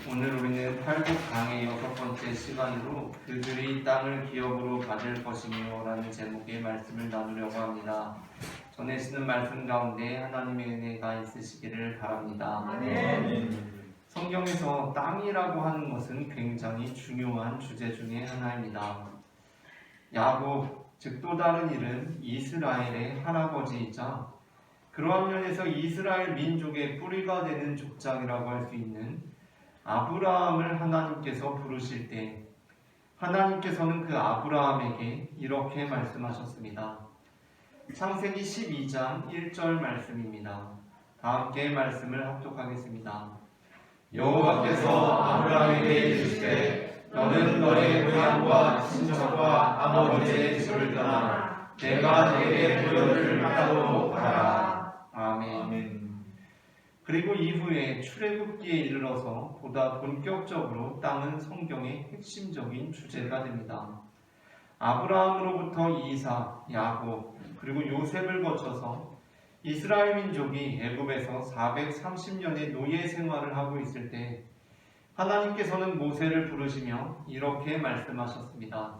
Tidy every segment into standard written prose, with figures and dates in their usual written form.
오늘 우리는 팔복 강의 6번째 시간으로 그들이 땅을 기업으로 받을 것이며 라는 제목의 말씀을 나누려고 합니다. 전해지는 말씀 가운데 하나님의 은혜가 있으시기를 바랍니다. 성경에서 땅이라고 하는 것은 굉장히 중요한 주제 중에 하나입니다. 야곱, 즉 또 다른 이름 이스라엘의 할아버지이자 그러한 면에서 이스라엘 민족의 뿌리가 되는 족장이라고 할 수 있는 아브라함을 하나님께서 부르실 때 하나님께서는 그 아브라함에게 이렇게 말씀하셨습니다. 창세기 12장 1절 말씀입니다. 다 함께 말씀을 합독하겠습니다. 여호와께서 아브라함에게 이르시되 너는 너의 고향과 친척과 아버지의 집을 떠나 내가 네게 보여줄 땅으로 가라. 아멘. 그리고 이후에 출애굽기에 이르러서 보다 본격적으로 땅은 성경의 핵심적인 주제가 됩니다. 아브라함으로부터 이삭, 야곱, 그리고 요셉을 거쳐서 이스라엘 민족이 애굽에서 430년의 노예 생활을 하고 있을 때 하나님께서는 모세를 부르시며 이렇게 말씀하셨습니다.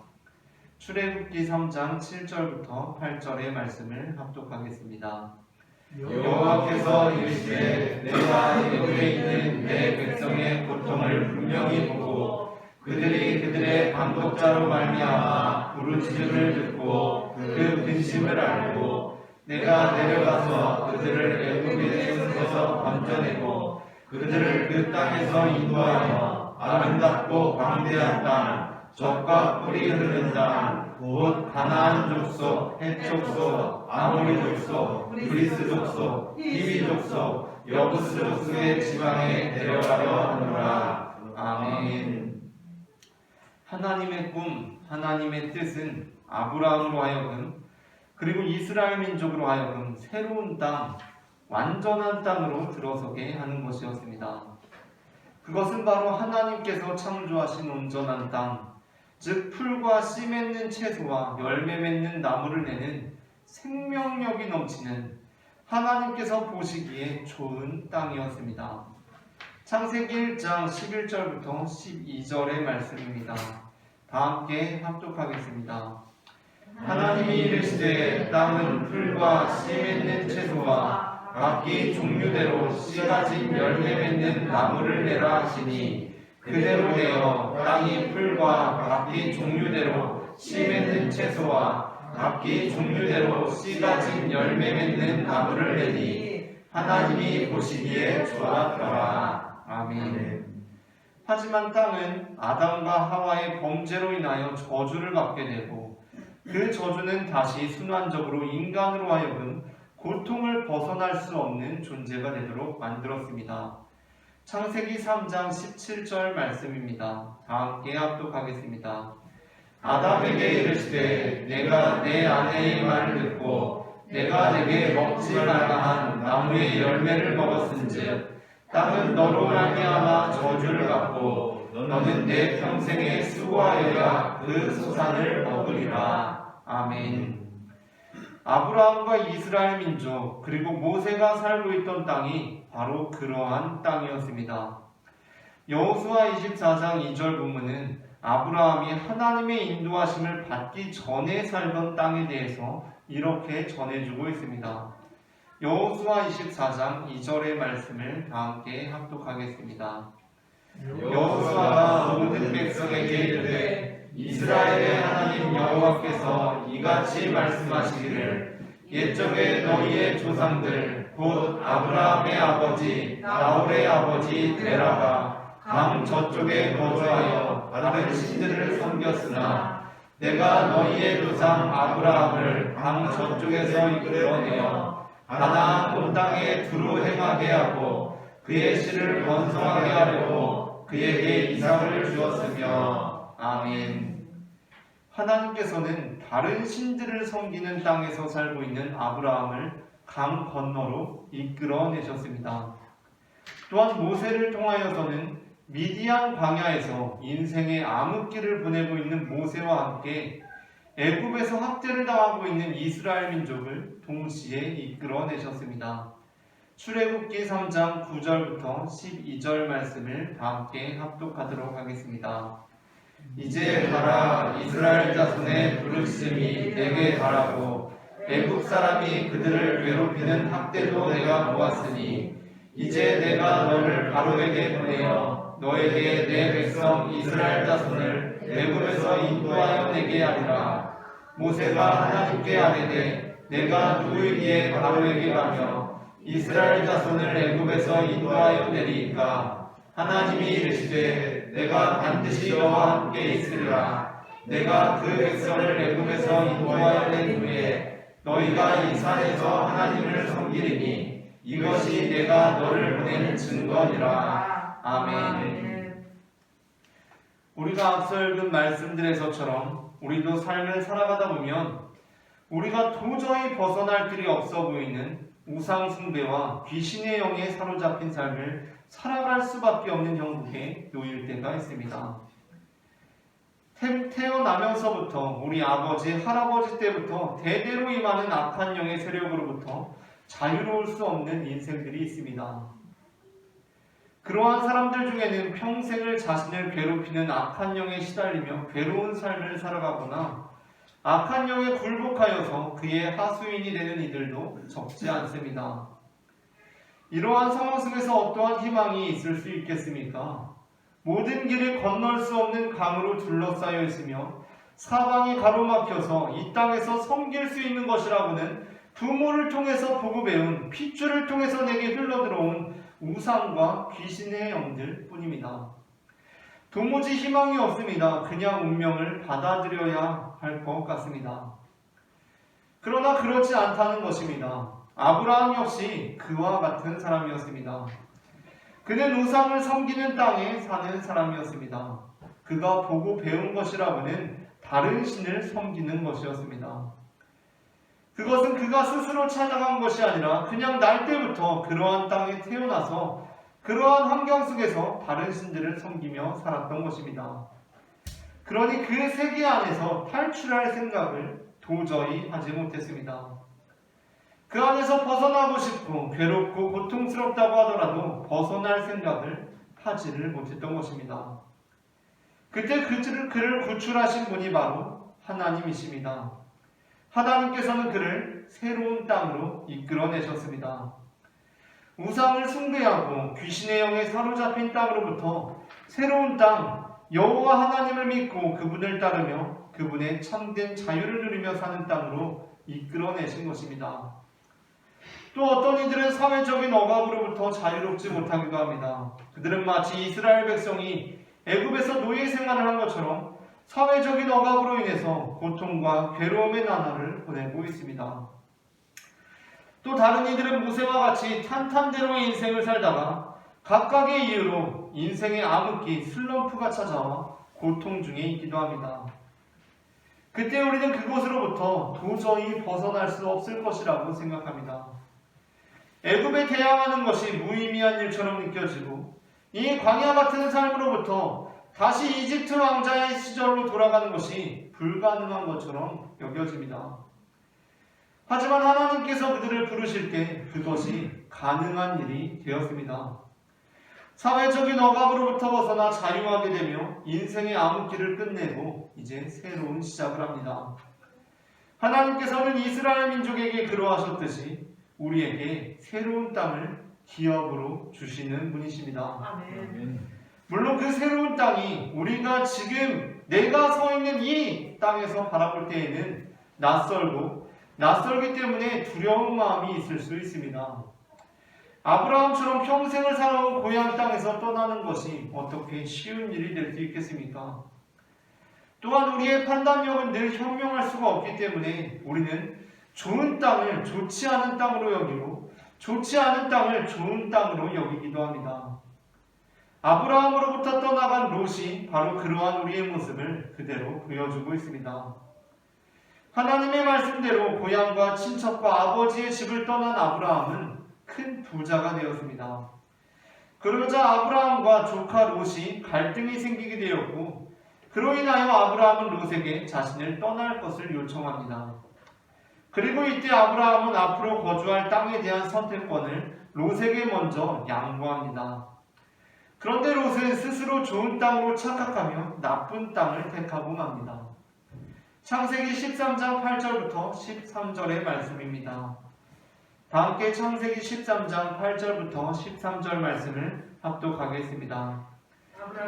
출애굽기 3장 7절부터 8절의 말씀을 합독하겠습니다. 여호와께서 이르시되 내가 애굽에 있는 내 백성의 고통을 분명히 보고 그들이 그들의 반독자로 말미암아 부르짖음을 듣고 그 근심을 알고 내가 내려가서 그들을 애굽의 손에서 건져내고 그들을 그 땅에서 인도하여 아름답고 광대한 땅, 젖과 꿀이 흐르는 땅, 곧 가나안 족속, 헷 족속, 아모리 족속, 브리스 족속, 히비 족속, 여부스 족속의 지방에 데려가려 하노라. 아멘. 하나님의 꿈, 하나님의 뜻은 아브라함으로 하여금 그리고 이스라엘 민족으로 하여금 새로운 땅, 완전한 땅으로 들어서게 하는 것이었습니다. 그것은 바로 하나님께서 창조하신 온전한 땅, 즉 풀과 씨 맺는 채소와 열매 맺는 나무를 내는 생명력이 넘치는 하나님께서 보시기에 좋은 땅이었습니다. 창세기 1장 11절부터 12절의 말씀입니다. 다 함께 합독하겠습니다. 하나님이 이르시되 땅은 풀과 씨 맺는 채소와 각기 종류대로 씨 가진 열매 맺는 나무를 내라 하시니 그대로 되어 땅이 풀과 각기 종류대로 씨 맺는 채소와 각기 종류대로 씨 가진 열매 맺는 나무를 내니 하나님이 보시기에 좋았더라. 아멘. 하지만 땅은 아담과 하와의 범죄로 인하여 저주를 받게 되고 그 저주는 다시 순환적으로 인간으로 하여금 고통을 벗어날 수 없는 존재가 되도록 만들었습니다. 창세기 3장 17절 말씀입니다. 다 함께 합독하겠습니다. 아담에게 이르시되 내가 내 아내의 말을 듣고 내가 내게 먹지 말라 한 나무의 열매를 먹었은즉 땅은 너로 말미암아 저주를 받고 너는 내 평생에 수고하여야 그 소산을 먹으리라. 아멘. 아브라함과 이스라엘 민족 그리고 모세가 살고 있던 땅이 바로 그러한 땅이었습니다. 여호수아 24장 2절 본문은 아브라함이 하나님의 인도하심을 받기 전에 살던 땅에 대해서 이렇게 전해주고 있습니다. 여호수아 24장 2절의 말씀을 다 함께 합독하겠습니다. 여호수아가 모든 백성에게 이르되 이스라엘의 하나님 여호와께서 이같이 말씀하시기를 옛적에 너희의 조상들 곧 아브라함의 아버지 나홀의 아버지 데라가 강 저쪽에 거주하여 다른 신들을 섬겼으나 내가 너희의 조상 아브라함을 강 저쪽에서 이끌어내어 가나안 온 땅에 두루 행하게 하고 그의 씨를 번성하게 하려고 그에게 이삭을 주었으며. 아멘. 하나님께서는 다른 신들을 섬기는 땅에서 살고 있는 아브라함을 강 건너로 이끌어내셨습니다. 또한 모세를 통하여서는 미디안 광야에서 인생의 암흑기를 보내고 있는 모세와 함께 애굽에서 학대를 당하고 있는 이스라엘 민족을 동시에 이끌어내셨습니다. 출애굽기 3장 9절부터 12절 말씀을 다 함께 합독하도록 하겠습니다. 이제 가라. 이스라엘 자손의 부르짖음이 내게 가라고. 애굽 사람이 그들을 괴롭히는 학대도 내가 보았으니 이제 내가 너를 바로에게 보내어 너에게 내 백성 이스라엘 자손을 애굽에서 인도하여 내게 하리라. 모세가 하나님께 아뢰되 내가 누구이기에 바로에게 가며 이스라엘 자손을 애굽에서 인도하여 내리이까. 하나님이 이르시되 내가 반드시 너와 함께 있으리라. 내가 그 백성을 애굽에서 인도하여 낸 후에 너희가 이 산에서 하나님을 섬기리니 이것이 내가 너를 보내는 증거니라. 아멘. 우리가 앞서 읽은 말씀들에서처럼 우리도 삶을 살아가다 보면 우리가 도저히 벗어날 길이 없어 보이는 우상 숭배와 귀신의 영에 사로잡힌 삶을 살아갈 수밖에 없는 형국에 놓일 때가 있습니다. 태어나면서부터 우리 아버지, 할아버지 때부터 대대로 임하는 악한 영의 세력으로부터 자유로울 수 없는 인생들이 있습니다. 그러한 사람들 중에는 평생을 자신을 괴롭히는 악한 영에 시달리며 괴로운 삶을 살아가거나 악한 영에 굴복하여서 그의 하수인이 되는 이들도 적지 않습니다. 이러한 상황 속에서 어떠한 희망이 있을 수 있겠습니까? 모든 길을 건널 수 없는 강으로 둘러싸여 있으며 사방이 가로막혀서 이 땅에서 섬길 수 있는 것이라고는 부모를 통해서 보고 배운 핏줄을 통해서 내게 흘러들어온 우상과 귀신의 영들 뿐입니다. 도무지 희망이 없습니다. 그냥 운명을 받아들여야 할 것 같습니다. 그러나 그렇지 않다는 것입니다. 아브라함 역시 그와 같은 사람이었습니다. 그는 우상을 섬기는 땅에 사는 사람이었습니다. 그가 보고 배운 것이라고는 다른 신을 섬기는 것이었습니다. 그것은 그가 스스로 찾아간 것이 아니라 그냥 날 때부터 그러한 땅에 태어나서 그러한 환경 속에서 다른 신들을 섬기며 살았던 것입니다. 그러니 그 세계 안에서 탈출할 생각을 도저히 하지 못했습니다. 그 안에서 벗어나고 싶고 괴롭고 고통스럽다고 하더라도 벗어날 생각을 하지를 못했던 것입니다. 그때 그를 구출하신 분이 바로 하나님이십니다. 하나님께서는 그를 새로운 땅으로 이끌어내셨습니다. 우상을 숭배하고 귀신의 영에 사로잡힌 땅으로부터 새로운 땅, 여호와 하나님을 믿고 그분을 따르며 그분의 참된 자유를 누리며 사는 땅으로 이끌어내신 것입니다. 또 어떤 이들은 사회적인 억압으로부터 자유롭지 못하기도 합니다. 그들은 마치 이스라엘 백성이 애굽에서 노예 생활을 한 것처럼 사회적인 억압으로 인해서 고통과 괴로움의 나날을 보내고 있습니다. 또 다른 이들은 모세와 같이 탄탄대로의 인생을 살다가 각각의 이유로 인생의 암흑기, 슬럼프가 찾아와 고통 중에 있기도 합니다. 그때 우리는 그곳으로부터 도저히 벗어날 수 없을 것이라고 생각합니다. 애굽에 대항하는 것이 무의미한 일처럼 느껴지고 이 광야 같은 삶으로부터 다시 이집트 왕자의 시절로 돌아가는 것이 불가능한 것처럼 여겨집니다. 하지만 하나님께서 그들을 부르실 때 그것이 가능한 일이 되었습니다. 사회적인 억압으로부터 벗어나 자유하게 되며 인생의 암흑기를 끝내고 이제 새로운 시작을 합니다. 하나님께서는 이스라엘 민족에게 그러하셨듯이 우리에게 새로운 땅을 기업으로 주시는 분이십니다. 아멘. 물론 그 새로운 땅이 우리가 지금 내가 서 있는 이 땅에서 바라볼 때에는 낯설기 때문에 두려운 마음이 있을 수 있습니다. 아브라함처럼 평생을 살아온 고향 땅에서 떠나는 것이 어떻게 쉬운 일이 될 수 있겠습니까? 또한 우리의 판단력은 늘 현명할 수가 없기 때문에 우리는 좋은 땅을 좋지 않은 땅으로 여기고 좋지 않은 땅을 좋은 땅으로 여기기도 합니다. 아브라함으로부터 떠나간 롯이 바로 그러한 우리의 모습을 그대로 보여주고 있습니다. 하나님의 말씀대로 고향과 친척과 아버지의 집을 떠난 아브라함은 큰 부자가 되었습니다. 그러자 아브라함과 조카 롯이 갈등이 생기게 되었고 그로 인하여 아브라함은 롯에게 자신을 떠날 것을 요청합니다. 그리고 이때 아브라함은 앞으로 거주할 땅에 대한 선택권을 롯에게 먼저 양보합니다. 그런데 롯은 스스로 좋은 땅으로 착각하며 나쁜 땅을 택하고 맙니다. 창세기 13장 8절부터 13절의 말씀입니다. 다 함께 창세기 13장 8절부터 13절 말씀을 합독하겠습니다.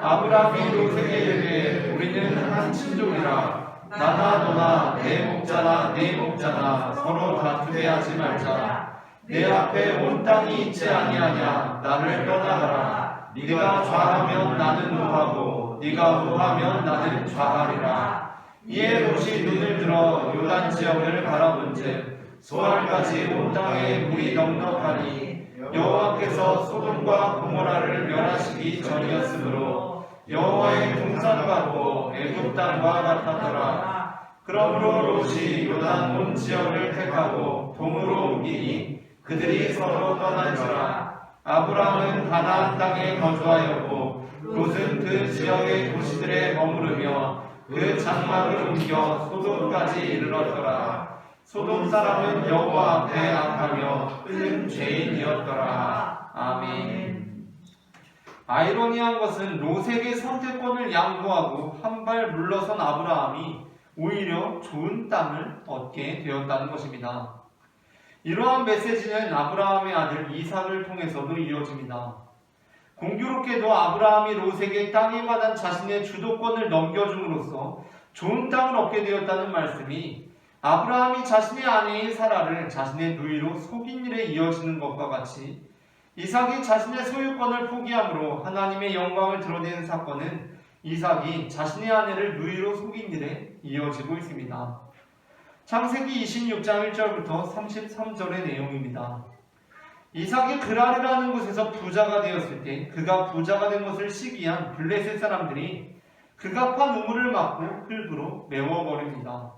아브라함이 롯에게 이르되 우리는 한 친족이라 나나 너나 내 목자나 네 목자나 서로 다투게 하지 말자. 내 앞에 온 땅이 있지 아니하냐. 나를 떠나가라. 네가 좌하면 나는 우하고 네가 우하면 나는 좌하리라. 이에 롯이 눈을 들어 요단 지역을 바라본즉 소알까지 온 땅에 물이 넉넉하니 여호와께서 소돔과 고모라를 멸하시기 전이었으므로 여호와의 동산과도 애굽 땅과 같았더라. 그러므로 롯이 요단 온 지역을 택하고 동으로 옮기니 그들이 서로 떠난지라. 아브라함은 가나안 땅에 거주하였고 롯은 그 지역의 도시들에 머무르며 그 장막을 옮겨 소돔까지 이르렀더라. 소돔 사람은 여호와 앞에 악하며 큰 죄인이었더라. 아멘. 아이러니한 것은 롯에게 선택권을 양보하고 한 발 물러선 아브라함이 오히려 좋은 땅을 얻게 되었다는 것입니다. 이러한 메시지는 아브라함의 아들 이삭을 통해서도 이어집니다. 공교롭게도 아브라함이 롯에게 땅에 관한 자신의 주도권을 넘겨줌으로써 좋은 땅을 얻게 되었다는 말씀이 아브라함이 자신의 아내인 사라를 자신의 누이로 속인 일에 이어지는 것과 같이 이삭이 자신의 소유권을 포기함으로 하나님의 영광을 드러내는 사건은 이삭이 자신의 아내를 누이로 속인 일에 이어지고 있습니다. 창세기 26장 1절부터 33절의 내용입니다. 이삭이 그랄이라는 곳에서 부자가 되었을 때 그가 부자가 된 것을 시기한 블레셋 사람들이 그가 판 우물을 막고 흙으로 메워버립니다.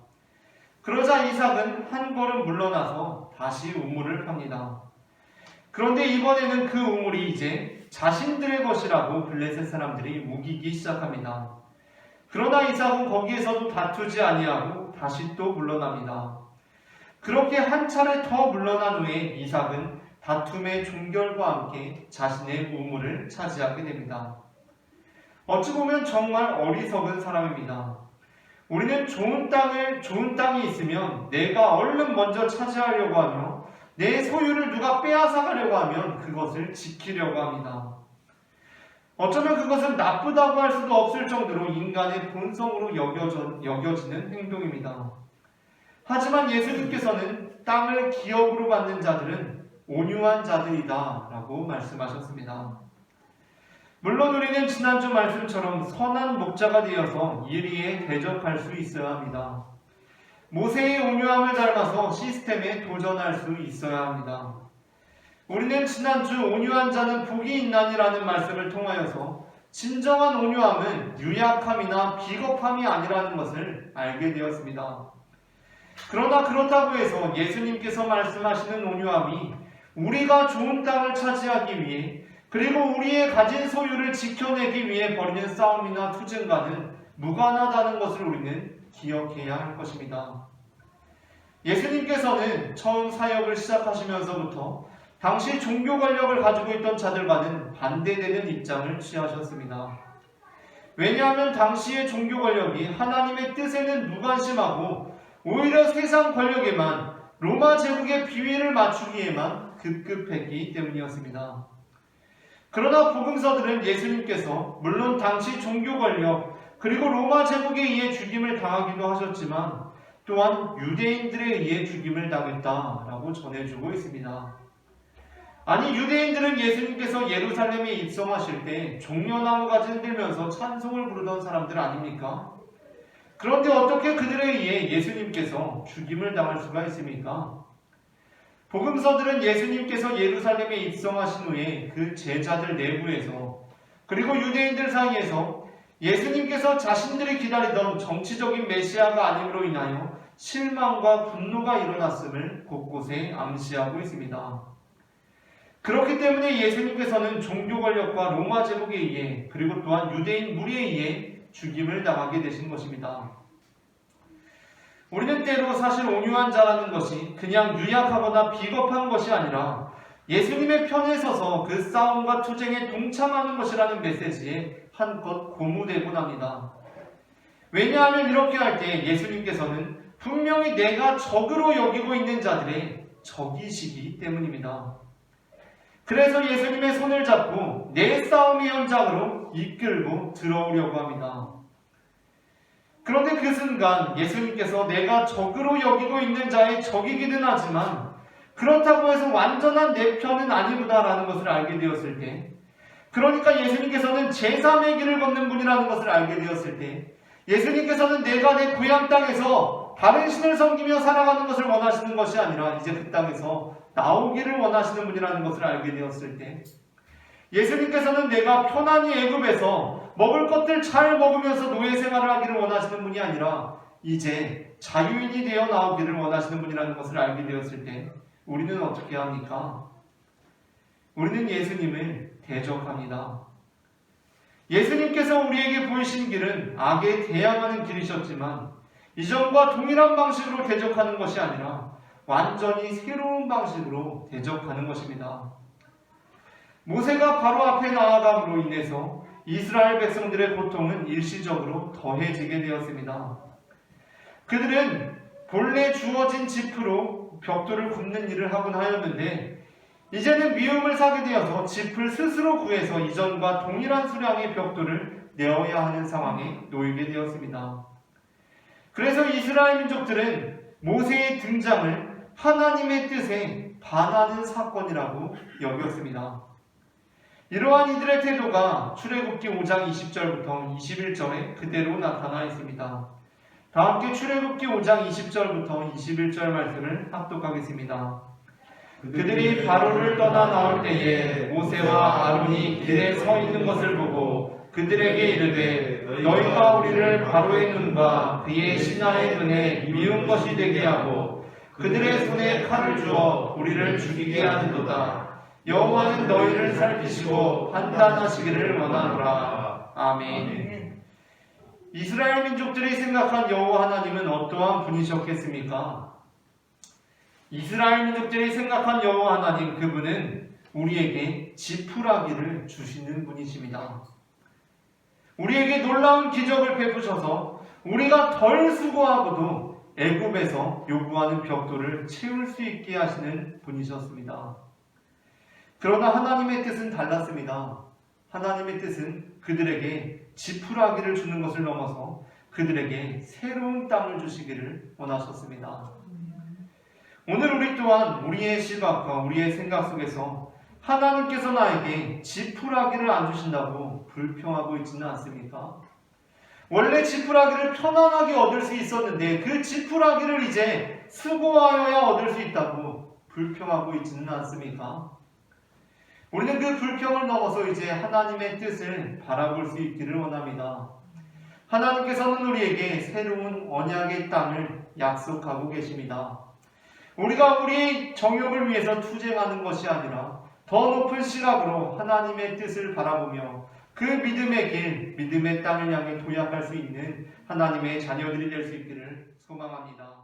그러자 이삭은 한 걸음 물러나서 다시 우물을 팝니다. 그런데 이번에는 그 우물이 이제 자신들의 것이라고 블레셋 사람들이 우기기 시작합니다. 그러나 이삭은 거기에서도 다투지 아니하고 다시 또 물러납니다. 그렇게 한 차례 더 물러난 후에 이삭은 다툼의 종결과 함께 자신의 우물을 차지하게 됩니다. 어찌 보면 정말 어리석은 사람입니다. 우리는 좋은 땅이 있으면 내가 얼른 먼저 차지하려고 하며 내 소유를 누가 빼앗아가려고 하면 그것을 지키려고 합니다. 어쩌면 그것은 나쁘다고 할 수도 없을 정도로 인간의 본성으로 여겨지는 행동입니다. 하지만 예수님께서는 땅을 기업으로 받는 자들은 온유한 자들이다 라고 말씀하셨습니다. 물론 우리는 지난주 말씀처럼 선한 목자가 되어서 예리에 대적할 수 있어야 합니다. 모세의 온유함을 닮아서 시스템에 도전할 수 있어야 합니다. 우리는 지난주 온유한 자는 복이 있나니라는 말씀을 통하여서 진정한 온유함은 유약함이나 비겁함이 아니라는 것을 알게 되었습니다. 그러나 그렇다고 해서 예수님께서 말씀하시는 온유함이 우리가 좋은 땅을 차지하기 위해 그리고 우리의 가진 소유를 지켜내기 위해 벌이는 싸움이나 투쟁과는 무관하다는 것을 우리는 기억해야 할 것입니다. 예수님께서는 처음 사역을 시작하시면서부터 당시 종교 권력을 가지고 있던 자들과는 반대되는 입장을 취하셨습니다. 왜냐하면 당시의 종교 권력이 하나님의 뜻에는 무관심하고 오히려 세상 권력에만 로마 제국의 비위를 맞추기에만 급급했기 때문이었습니다. 그러나 복음서들은 예수님께서 물론 당시 종교 권력 그리고 로마 제국에 의해 죽임을 당하기도 하셨지만 또한 유대인들에 의해 죽임을 당했다라고 전해주고 있습니다. 아니 유대인들은 예수님께서 예루살렘에 입성하실 때 종려나무가지 흔들면서 찬송을 부르던 사람들 아닙니까? 그런데 어떻게 그들에 의해 예수님께서 죽임을 당할 수가 있습니까? 복음서들은 예수님께서 예루살렘에 입성하신 후에 그 제자들 내부에서 그리고 유대인들 사이에서 예수님께서 자신들이 기다리던 정치적인 메시아가 아님으로 인하여 실망과 분노가 일어났음을 곳곳에 암시하고 있습니다. 그렇기 때문에 예수님께서는 종교 권력과 로마 제국에 의해 그리고 또한 유대인 무리에 의해 죽임을 당하게 되신 것입니다. 우리는 때로 사실 온유한 자라는 것이 그냥 유약하거나 비겁한 것이 아니라 예수님의 편에 서서 그 싸움과 투쟁에 동참하는 것이라는 메시지에 한껏 고무되곤 합니다. 왜냐하면 이렇게 할 때 예수님께서는 분명히 내가 적으로 여기고 있는 자들의 적이시기 때문입니다. 그래서 예수님의 손을 잡고 내 싸움의 현장으로 이끌고 들어오려고 합니다. 그런데 그 순간 예수님께서 내가 적으로 여기고 있는 자의 적이기는 하지만 그렇다고 해서 완전한 내 편은 아니구나라는 것을 알게 되었을 때, 그러니까 예수님께서는 제3의 길을 걷는 분이라는 것을 알게 되었을 때, 예수님께서는 내가 내 고향 땅에서 다른 신을 섬기며 살아가는 것을 원하시는 것이 아니라 이제 그 땅에서 나오기를 원하시는 분이라는 것을 알게 되었을 때, 예수님께서는 내가 편안히 애굽에서 먹을 것들 잘 먹으면서 노예 생활을 하기를 원하시는 분이 아니라 이제 자유인이 되어 나오기를 원하시는 분이라는 것을 알게 되었을 때 우리는 어떻게 합니까? 우리는 예수님을 대적합니다. 예수님께서 우리에게 보이신 길은 악에 대항하는 길이셨지만 이전과 동일한 방식으로 대적하는 것이 아니라 완전히 새로운 방식으로 대적하는 것입니다. 모세가 바로 앞에 나아감으로 인해서 이스라엘 백성들의 고통은 일시적으로 더해지게 되었습니다. 그들은 본래 주어진 짚으로 벽돌을 굽는 일을 하곤 하였는데 이제는 미움을 사게 되어서 짚을 스스로 구해서 이전과 동일한 수량의 벽돌을 내어야 하는 상황에 놓이게 되었습니다. 그래서 이스라엘 민족들은 모세의 등장을 하나님의 뜻에 반하는 사건이라고 여겼습니다. 이러한 이들의 태도가 출애굽기 5장 20절부터 21절에 그대로 나타나 있습니다. 다 함께 출애굽기 5장 20절부터 21절 말씀을 합독하겠습니다. 그들이 바로를 떠나 나올 때에 모세와 아론이 길에 서 있는 것을 보고 그들에게 이르되 너희가 우리를 바로의 눈과 그의 신하의 눈에 미운 것이 되게 하고 그들의 손에 칼을 주어 우리를 죽이게 하는도다. 여호와는 너희를 살피시고 판단하시기를 원하노라. 아멘. 이스라엘 민족들이 생각한 여호와 하나님은 어떠한 분이셨겠습니까? 이스라엘 민족들이 생각한 여호와 하나님, 그분은 우리에게 지푸라기를 주시는 분이십니다. 우리에게 놀라운 기적을 베푸셔서 우리가 덜 수고하고도 애굽에서 요구하는 벽돌을 채울 수 있게 하시는 분이셨습니다. 그러나 하나님의 뜻은 달랐습니다. 하나님의 뜻은 그들에게 지푸라기를 주는 것을 넘어서 그들에게 새로운 땅을 주시기를 원하셨습니다. 오늘 우리 또한 우리의 시각과 우리의 생각 속에서 하나님께서 나에게 지푸라기를 안 주신다고 불평하고 있지는 않습니까? 원래 지푸라기를 편안하게 얻을 수 있었는데 그 지푸라기를 이제 수고하여야 얻을 수 있다고 불평하고 있지는 않습니까? 우리는 그 불평을 넘어서 이제 하나님의 뜻을 바라볼 수 있기를 원합니다. 하나님께서는 우리에게 새로운 언약의 땅을 약속하고 계십니다. 우리가 우리의 정욕을 위해서 투쟁하는 것이 아니라 더 높은 시각으로 하나님의 뜻을 바라보며 그 믿음의 길, 믿음의 땅을 향해 도약할 수 있는 하나님의 자녀들이 될 수 있기를 소망합니다.